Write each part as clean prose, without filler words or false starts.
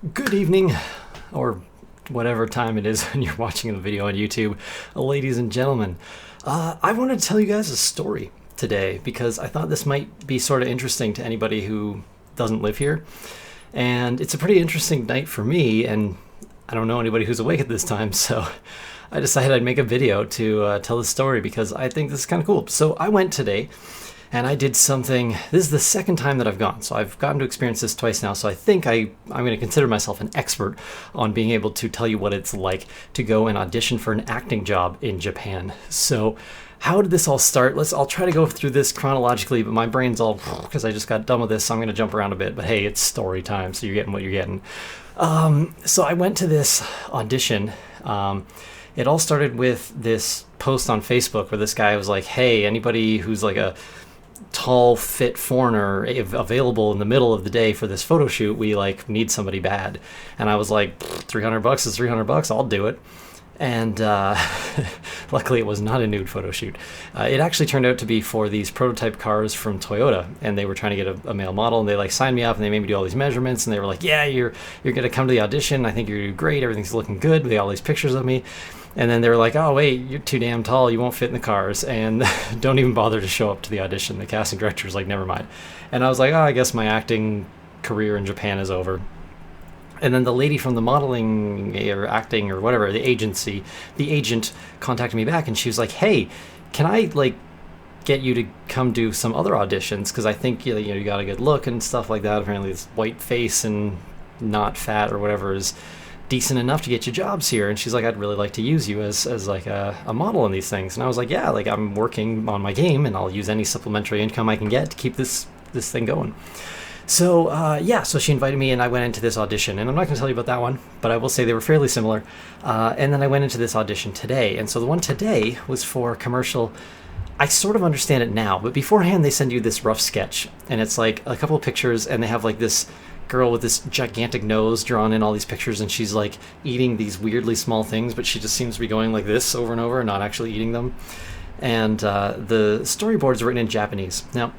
Good evening, or whatever time it is when you're watching the video on YouTube, ladies and gentlemen. I wanted to tell you guys a story today because I thought this might be sort of interesting to anybody who doesn't live here. And it's a pretty interesting night for me, and I don't know anybody who's awake at this time, so I decided I'd make a video to tell the story because I think this is kind of cool. So I went today and I did something. This is the second time that I've gone, so I've gotten to experience this twice now, so I think I'm going to consider myself an expert on being able to tell you what it's like to go and audition for an acting job in Japan. So how did this all start? I'll try to go through this chronologically, but my brain's all, because I just got done with this, so I'm going to jump around a bit, but hey, it's story time, so you're getting what you're getting. So I went to this audition. It all started with this post on Facebook where this guy was like, hey, anybody who's like a tall, fit foreigner available in the middle of the day for this photo shoot, we like need somebody bad. And I was like, $300 is $300, I'll do it. And luckily it was not a nude photo shoot. It actually turned out to be for these prototype cars from Toyota, and they were trying to get a male model, and they like signed me up and they made me do all these measurements, and they were like, yeah, you're gonna come to the audition, I think you're great, everything's looking good. They got all these pictures of me. And then they were like, oh, wait, you're too damn tall. You won't fit in the cars. And don't even bother to show up to the audition. The casting director was like, never mind. And I was like, oh, I guess my acting career in Japan is over. And then the lady from the modeling or acting or whatever, the agent contacted me back. And she was like, hey, can I like get you to come do some other auditions? Because I think you got a good look and stuff like that. Apparently this white face and not fat or whatever is decent enough to get you jobs here. And she's like, I'd really like to use you as like a model in these things. And I was like, yeah, like I'm working on my game and I'll use any supplementary income I can get to keep this thing going. So so she invited me and I went into this audition, and I'm not going to tell you about that one, but I will say they were fairly similar. And then I went into this audition today, and so the one today was for commercial. I sort of understand it now, but beforehand they send you this rough sketch, and it's like a couple of pictures, and they have like this girl with this gigantic nose drawn in all these pictures, and she's like eating these weirdly small things, but she just seems to be going like this over and over and not actually eating them. And the storyboards are written in Japanese. Now,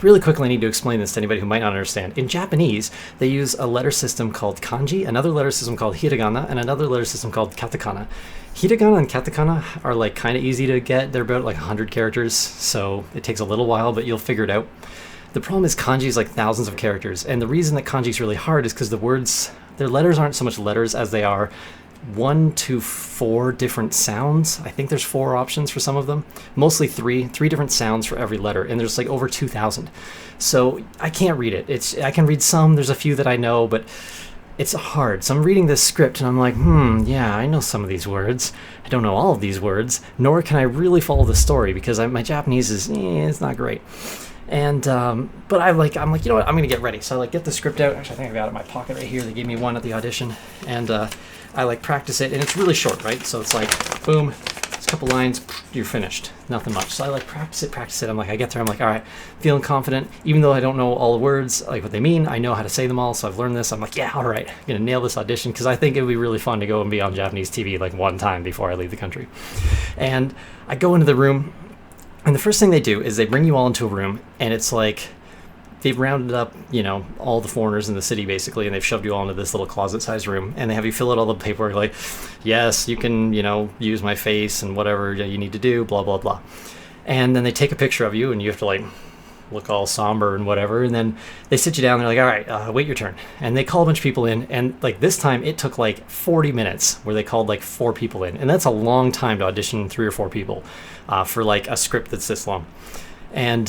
really quickly, I need to explain this to anybody who might not understand. In Japanese, they use a letter system called kanji, another letter system called hiragana, and another letter system called katakana. Hiragana and katakana are like kind of easy to get. They're about like 100 characters, so it takes a little while, but you'll figure it out. The problem is kanji is like thousands of characters, and the reason that kanji is really hard is because the words, their letters aren't so much letters as they are 1 to 4 different sounds. I think there's 4 options for some of them, mostly 3 different sounds for every letter, and there's like over 2,000. So I can't read it. I can read some, there's a few that I know, but it's hard. So I'm reading this script and I'm like, yeah, I know some of these words. I don't know all of these words, nor can I really follow the story because my Japanese is, it's not great. And but I'm like, you know what, I'm gonna get ready. So I like get the script out. Actually, I think I got it in my pocket right here. They gave me one at the audition, and I like practice it, and it's really short, right? So it's like, boom, it's a couple lines, you're finished. Nothing much. So I like practice it. I'm like, I get there, I'm like, all right, feeling confident, even though I don't know all the words, like what they mean. I know how to say them all, so I've learned this. I'm like, yeah, all right, I'm gonna nail this audition because I think it would be really fun to go and be on Japanese TV like one time before I leave the country. And I go into the room. And the first thing they do is they bring you all into a room, and it's like they've rounded up, all the foreigners in the city basically, and they've shoved you all into this little closet-sized room, and they have you fill out all the paperwork like, yes, you can, use my face and whatever you need to do, blah, blah, blah. And then they take a picture of you, and you have to like look all somber and whatever, and then they sit you down, they're like, all right, wait your turn. And they call a bunch of people in, and like this time it took like 40 minutes where they called like 4 people in, and that's a long time to audition 3 or 4 people for like a script that's this long. And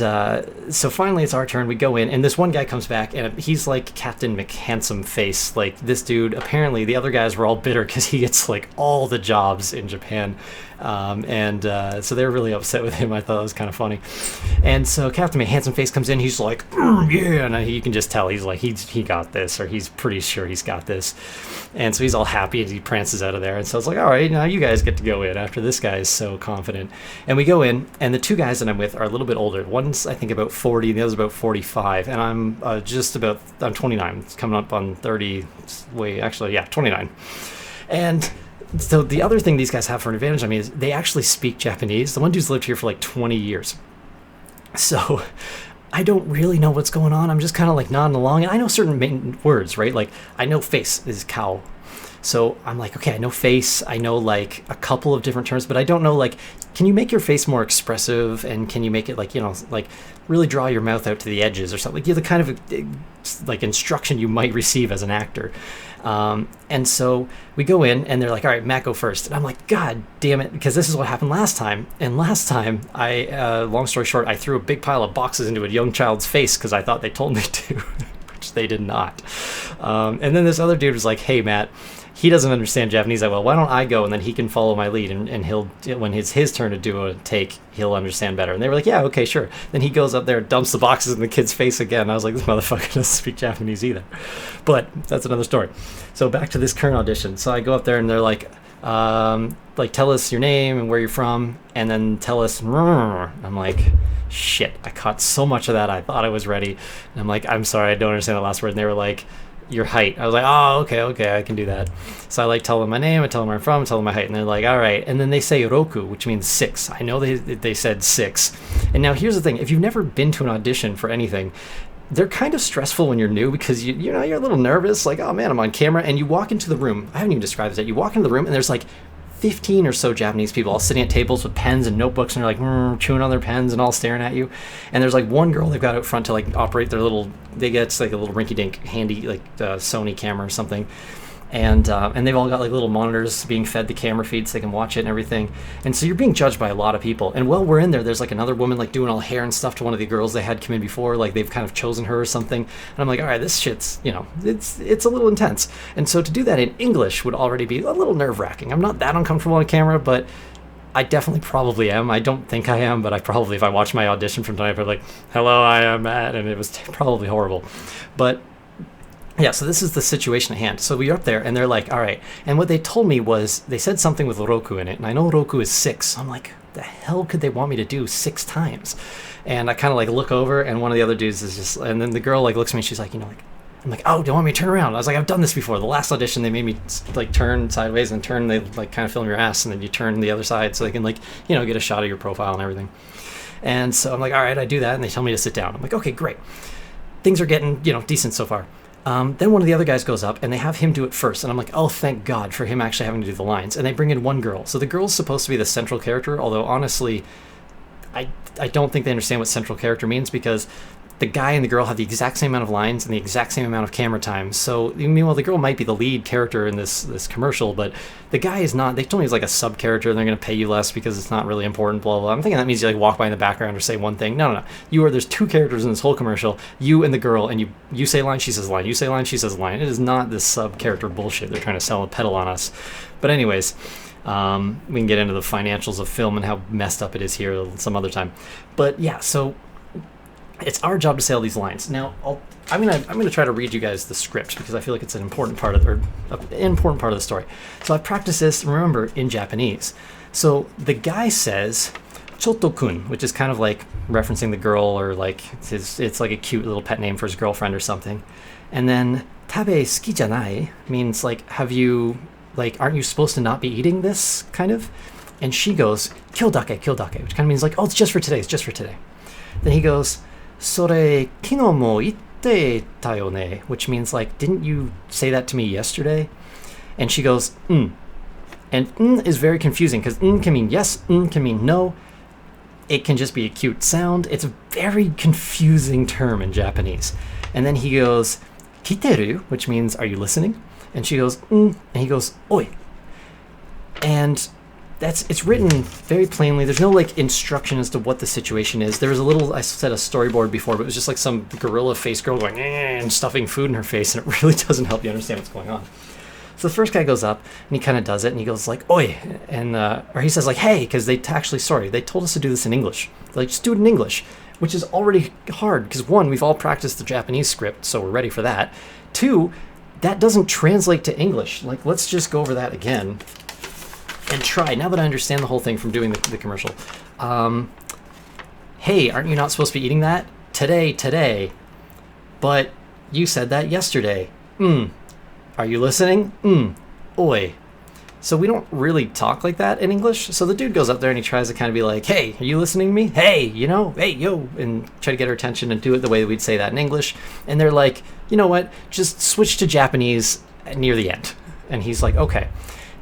so finally it's our turn. We go in, and this one guy comes back, and he's like Captain McHandsome Face. Like this dude, apparently the other guys were all bitter because he gets like all the jobs in Japan. So they were really upset with him. I thought it was kind of funny. And so Captain McHandsome Face comes in, he's like, yeah, and you can just tell he's like, he got this, or he's pretty sure he's got this. And so he's all happy and he prances out of there. And so it's like, all right, now you guys get to go in after this guy is so confident. And we go in, and the 2 guys that I'm with are a little bit older. One's I think about 40, the other's about 45, and I'm I'm 29. It's coming up on 30. Wait, actually, yeah, 29. And so the other thing these guys have for an advantage on me is they actually speak Japanese. The one dude's lived here for like 20 years. So I don't really know what's going on. I'm just kind of like nodding along, and I know certain main words, right? Like I know face is cow. So I'm like, okay, I know face, I know like a couple of different terms, but I don't know like, can you make your face more expressive, and can you make it like, like really draw your mouth out to the edges or something? Like, the kind of like instruction you might receive as an actor. And so we go in, and they're like, all right, Matt, go first. And I'm like, God damn it, because this is what happened last time. And last time, long story short, I threw a big pile of boxes into a young child's face because I thought they told me to, which they did not. And then this other dude was like, hey, Matt, he doesn't understand Japanese that well. Why don't I go, and then he can follow my lead, and he'll, when it's his turn to do a take, he'll understand better. And they were like, yeah, okay, sure. Then he goes up there and dumps the boxes in the kid's face again. I was like, this motherfucker doesn't speak Japanese either. But that's another story. So back to this current audition. So I go up there, and they're like, tell us your name and where you're from, and then tell us. I'm like, shit, I caught so much of that. I thought I was ready. And I'm like, I'm sorry, I don't understand the last word. And they were like, your height. I was like, oh, okay, I can do that. So I like tell them my name, I tell them where I'm from, I tell them my height, and they're like, all right. And then they say roku, which means 6. I know they said 6. And now here's the thing: if you've never been to an audition for anything, they're kind of stressful when you're new, because you're a little nervous, like, oh man, I'm on camera, and you walk into the room. I haven't even described this yet. You walk into the room, and there's like 15 or so Japanese people all sitting at tables with pens and notebooks, and they're like chewing on their pens and all staring at you. And there's like one girl they've got out front to like operate their little, they get like a little rinky-dink handy like Sony camera or something. And they've all got like little monitors being fed the camera feed so they can watch it and everything. And so you're being judged by a lot of people. And while we're in there's like another woman like doing all hair and stuff to one of the girls they had come in before. Like they've kind of chosen her or something. And I'm like, all right, this shit's, it's a little intense. And so to do that in English would already be a little nerve-wracking. I'm not that uncomfortable on camera, but I definitely probably am. I don't think I am, but I probably, if I watch my audition from time, I'm like, hello, I am Matt. And it was probably horrible. But yeah, so this is the situation at hand. So we're up there, and they're like, all right. And what they told me was, they said something with roku in it, and I know roku is 6. So I'm like, the hell could they want me to do 6 times? And I kind of like look over, and one of the other dudes is just, and then the girl like looks at me, and she's like, I'm like, oh, do you want me to turn around? I was like, I've done this before. The last audition, they made me like turn sideways and turn, they like kind of film your ass, and then you turn the other side so they can like, get a shot of your profile and everything. And so I'm like, all right, I do that, and they tell me to sit down. I'm like, okay, great. Things are getting, decent so far. Then one of the other guys goes up, and they have him do it first. And I'm like, oh, thank God for him actually having to do the lines. And they bring in one girl. So the girl's supposed to be the central character, although honestly, I don't think they understand what central character means, because the guy and the girl have the exact same amount of lines and the exact same amount of camera time. So meanwhile, the girl might be the lead character in this commercial, but the guy is not. They told me he's like a sub character, and they're going to pay you less because it's not really important, blah, blah. I'm thinking that means you like walk by in the background or say one thing. No. There's 2 characters in this whole commercial, you and the girl, and you say line, she says line, you say line, she says line. It is not this sub character bullshit they're trying to sell a pedal on us. But anyways, we can get into the financials of film and how messed up it is here some other time. But yeah, so it's our job to say all these lines. Now, I'm gonna try to read you guys the script, because I feel like it's an important part of the story. So I practiced this, remember, in Japanese. So the guy says Chotto-kun, which is kind of like referencing the girl, or like it's like a cute little pet name for his girlfriend or something. And then Tabe suki janai means like, aren't you supposed to not be eating this, kind of? And she goes, kyodake, which kind of means like, oh, it's just for today. Then he goes, Sore kino mo itte ta yo ne, which means like, didn't you say that to me yesterday? And she goes, And is very confusing, because can mean yes, can mean no. It can just be a cute sound. It's a very confusing term in Japanese. And then he goes, kiteru, which means, are you listening? And she goes, and he goes, oi. And it's written very plainly. There's no like instruction as to what the situation is. There was I said a storyboard before, but it was just like some gorilla face girl going and stuffing food in her face, and it really doesn't help you understand what's going on. So the first guy goes up, and he kind of does it, and he goes like, oi, and or he says like, hey, because they told us to do this in English. They're like, just do it in English, which is already hard, because 1, we've all practiced the Japanese script, so we're ready for that. 2, that doesn't translate to English. Like, let's just go over that again and try, now that I understand the whole thing from doing the commercial. Hey, aren't you not supposed to be eating that? Today. But you said that yesterday. Are you listening? Oi. So we don't really talk like that in English. So the dude goes up there and he tries to kind of be like, hey, are you listening to me? Hey, hey, yo, and try to get her attention and do it the way we'd say that in English. And they're like, you know what, just switch to Japanese near the end. And he's like, okay.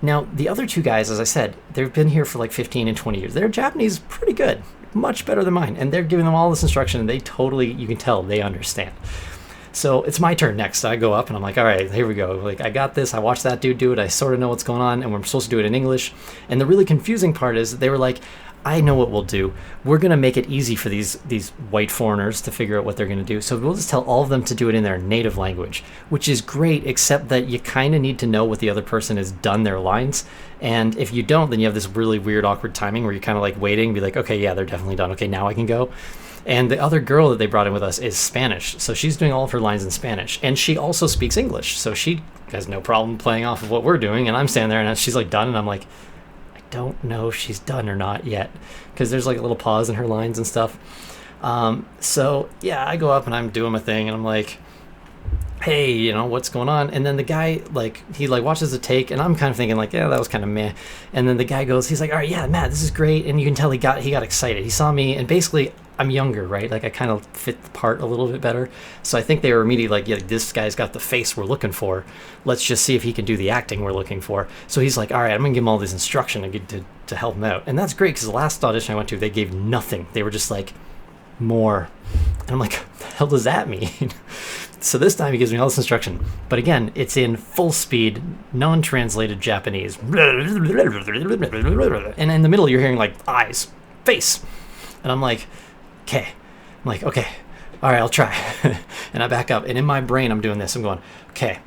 Now, the other two guys, as I said, they've been here for like 15 and 20 years. Their Japanese is pretty good, much better than mine. And they're giving them all this instruction and they totally, you can tell they understand. So it's my turn next. I go up and I'm like, all right, here we go. Like, I got this. I watched that dude do it. I sort of know what's going on, and we're supposed to do it in English. And the really confusing part is they were like, I know what we'll do. We're going to make it easy for these white foreigners to figure out what they're going to do. So we'll just tell all of them to do it in their native language, which is great, except that you kind of need to know what the other person has done their lines. And if you don't, then you have this really weird, awkward timing where you're kind of like waiting, be like, okay, yeah, they're definitely done. Okay, now I can go. And the other girl that they brought in with us is Spanish. So she's doing all of her lines in Spanish. And she also speaks English. So she has no problem playing off of what we're doing. And I'm standing there and she's like done. And I'm like, I don't know if she's done or not yet. Because there's like a little pause in her lines and stuff. So yeah, I go up and I'm doing my thing. And I'm like, hey, what's going on? And then the guy, he watches the take, and I'm kind of thinking like, yeah, that was kind of meh. And then the guy goes, he's like, all right, yeah, Matt, this is great. And you can tell he got excited. He saw me, and basically I'm younger, right? Like I kind of fit the part a little bit better. So I think they were immediately like, yeah, this guy's got the face we're looking for. Let's just see if he can do the acting we're looking for. So he's like, all right, I'm gonna give him all this instruction to help him out. And that's great, because the last audition I went to, they gave nothing. They were just like, more. And I'm like, what the hell does that mean? So this time he gives me all this instruction, but again, it's in full speed, non-translated Japanese. And in the middle, you're hearing like eyes, face. And I'm like, okay. All right, I'll try. And I back up, and in my brain, I'm doing this. I'm going, okay,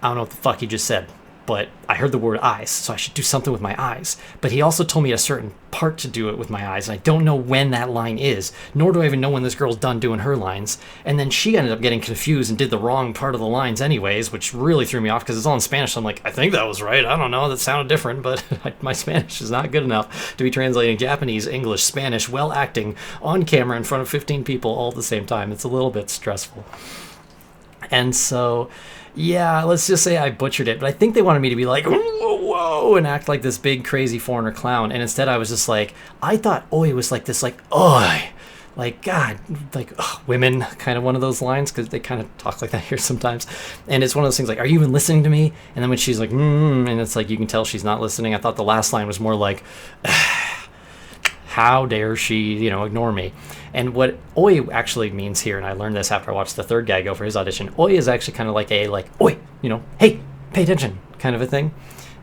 I don't know what the fuck he just said, but I heard the word eyes, so I should do something with my eyes. But he also told me a certain part to do it with my eyes, and I don't know when that line is, nor do I even know when this girl's done doing her lines. And then she ended up getting confused and did the wrong part of the lines anyways, which really threw me off, because it's all in Spanish. So I'm like, I think that was right. I don't know. That sounded different, but my Spanish is not good enough to be translating Japanese, English, Spanish, while acting on camera in front of 15 people all at the same time. It's a little bit stressful. And so, yeah, let's just say I butchered it, but I think they wanted me to be like, whoa, and act like this big, crazy foreigner clown. And instead I was just like, I thought oi was like this, like, oi, like, God, like, women, kind of one of those lines, because they kind of talk like that here sometimes. And it's one of those things like, are you even listening to me? And then when she's like, and it's like, you can tell she's not listening. I thought the last line was more like, how dare she, ignore me. And what oi actually means here, and I learned this after I watched the third guy go for his audition, oi is actually kind of like oi, hey, pay attention, kind of a thing.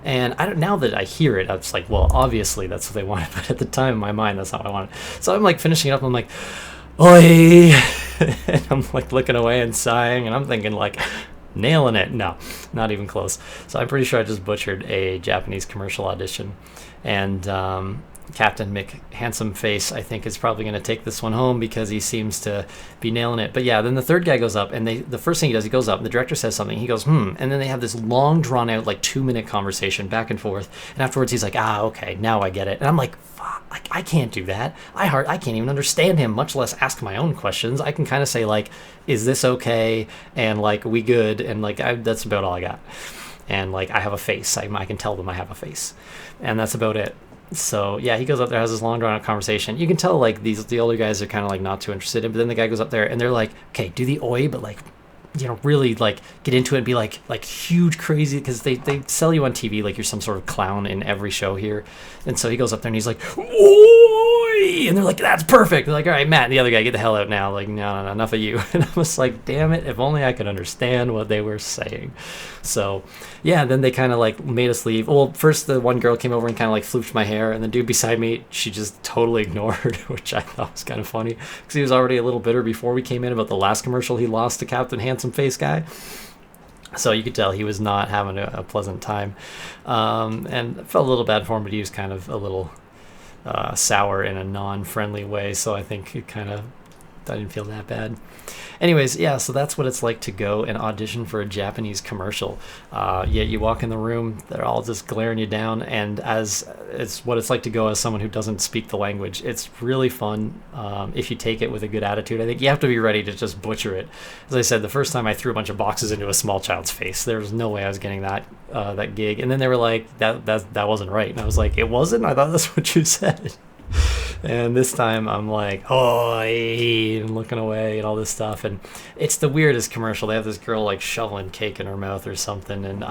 And now that I hear it, I was like, well, obviously that's what they wanted, but at the time in my mind, that's not what I wanted. So I'm like finishing it up, I'm like, oi, and I'm like looking away and sighing, and I'm thinking like, nailing it. No, not even close. So I'm pretty sure I just butchered a Japanese commercial audition. And Captain Mick Handsome Face, I think, is probably going to take this one home, because he seems to be nailing it. But yeah, then the third guy goes up, and the first thing he does, he goes up, and the director says something, he goes, and then they have this long, drawn-out, like 2-minute conversation back and forth, and afterwards he's like, okay, now I get it. And I'm like, fuck, I can't do that. I can't even understand him, much less ask my own questions. I can kind of say, like, is this okay? And, like, we good? And, like, that's about all I got. And, like, I have a face. I can tell them I have a face. And that's about it. So yeah, he goes up there, has this long drawn out conversation. You can tell like the older guys are kind of like not too interested in, but then the guy goes up there and they're like, okay, do the oi, but like, really like get into it and be like huge crazy, because they sell you on TV like you're some sort of clown in every show here. And so he goes up there and he's like, oi, and they're like, that's perfect. They're like, all right, Matt, and the other guy, get the hell out now. Like, no, enough of you. And I was like, damn it, if only I could understand what they were saying. So yeah, then they kind of like made us leave. Well, first the one girl came over and kind of like floofed my hair, and the dude beside me, she just totally ignored, which I thought was kind of funny, because he was already a little bitter before we came in about the last commercial he lost to Captain Handsome Face guy. So you could tell he was not having a pleasant time. And I felt a little bad for him, but he was kind of a little sour in a non-friendly way. So I think it kind of I didn't feel that bad. Anyways, yeah, so that's what it's like to go and audition for a Japanese commercial. Yeah, you walk in the room, they're all just glaring you down, and as it's what it's like to go as someone who doesn't speak the language. It's really fun if you take it with a good attitude. I think you have to be ready to just butcher it. As I said, the first time I threw a bunch of boxes into a small child's face, there was no way I was getting that gig. And then they were like, that wasn't right, and I was like, it wasn't? I thought that's what you said. And this time I'm like, oh, and looking away and all this stuff. And it's the weirdest commercial. They have this girl like shoveling cake in her mouth or something. And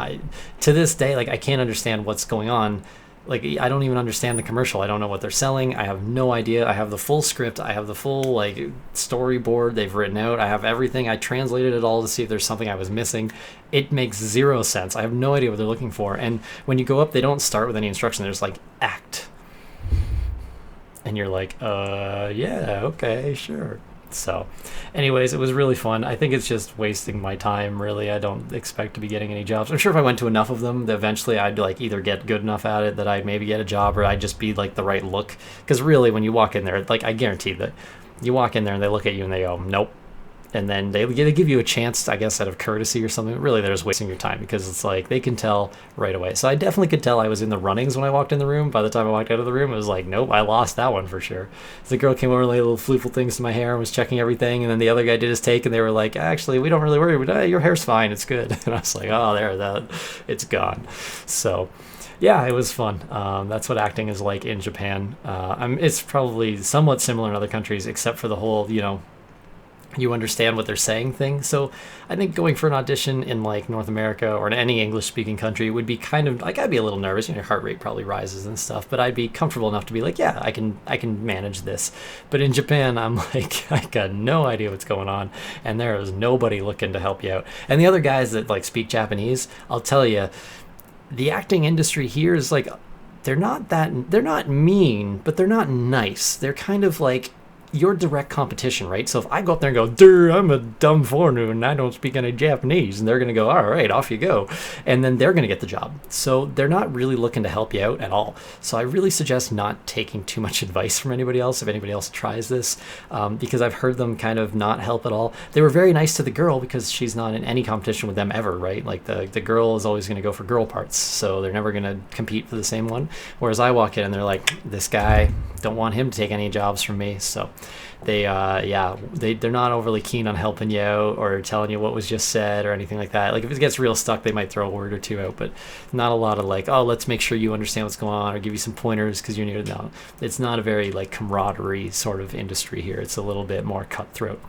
to this day, like, I can't understand what's going on. Like, I don't even understand the commercial. I don't know what they're selling. I have no idea. I have the full script. I have the full like storyboard they've written out. I have everything. I translated it all to see if there's something I was missing. It makes zero sense. I have no idea what they're looking for. And when you go up, they don't start with any instruction. There's like act. And you're like, yeah, okay, sure. So anyways, it was really fun. I think it's just wasting my time, really. I don't expect to be getting any jobs. I'm sure if I went to enough of them, that eventually I'd like either get good enough at it that I'd maybe get a job, or I'd just be like the right look. Because really, when you walk in there, like, I guarantee that you walk in there and they look at you and they go, nope. And then they give you a chance, I guess, out of courtesy or something. Really, they're just wasting your time, because it's like they can tell right away. So I definitely could tell I was in the runnings when I walked in the room. By the time I walked out of the room, it was like, nope, I lost that one for sure. So the girl came over and laid little flooful things to my hair and was checking everything. And then the other guy did his take, and they were like, actually, we don't really worry. But your hair's fine. It's good. And I was like, oh, it's gone. So yeah, it was fun. That's what acting is like in Japan. It's probably somewhat similar in other countries, except for the whole, you understand what they're saying thing. So I think going for an audition in like North America or in any English speaking country would be kind of like, I'd be a little nervous, your heart rate probably rises and stuff, but I'd be comfortable enough to be like, yeah, I can manage this. But in Japan, I'm like, I got no idea what's going on, and there is nobody looking to help you out. And the other guys that like speak Japanese, I'll tell you, the acting industry here is like, they're not mean, but they're not nice. They're kind of like your direct competition, right? So if I go up there and go, dude, I'm a dumb foreigner and I don't speak any Japanese, and they're going to go, all right, off you go. And then they're going to get the job. So they're not really looking to help you out at all. So I really suggest not taking too much advice from anybody else if anybody else tries this, because I've heard them kind of not help at all. They were very nice to the girl because she's not in any competition with them ever, right? Like the girl is always going to go for girl parts. So they're never going to compete for the same one. Whereas I walk in and they're like, this guy, don't want him to take any jobs from me. So they're not overly keen on helping you out or telling you what was just said or anything like that. Like if it gets real stuck, they might throw a word or two out, but not a lot of like, oh, let's make sure you understand what's going on or give you some pointers because you need to know. It's not a very like camaraderie sort of industry here. It's a little bit more cutthroat.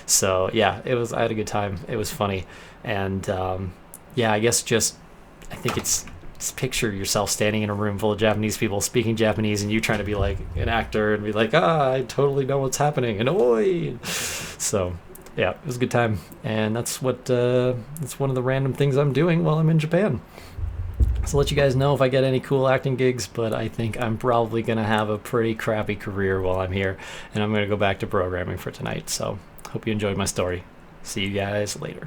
So yeah, I had a good time. It was funny. And I guess I think it's, picture yourself standing in a room full of Japanese people speaking Japanese and you trying to be like an actor and be like, I totally know what's happening and oi. So yeah, it was a good time, and that's one of the random things I'm doing while I'm in Japan. So I'll let you guys know if I get any cool acting gigs, but I think I'm probably gonna have a pretty crappy career while I'm here, and I'm gonna go back to programming for tonight. So hope you enjoyed my story. See you guys later.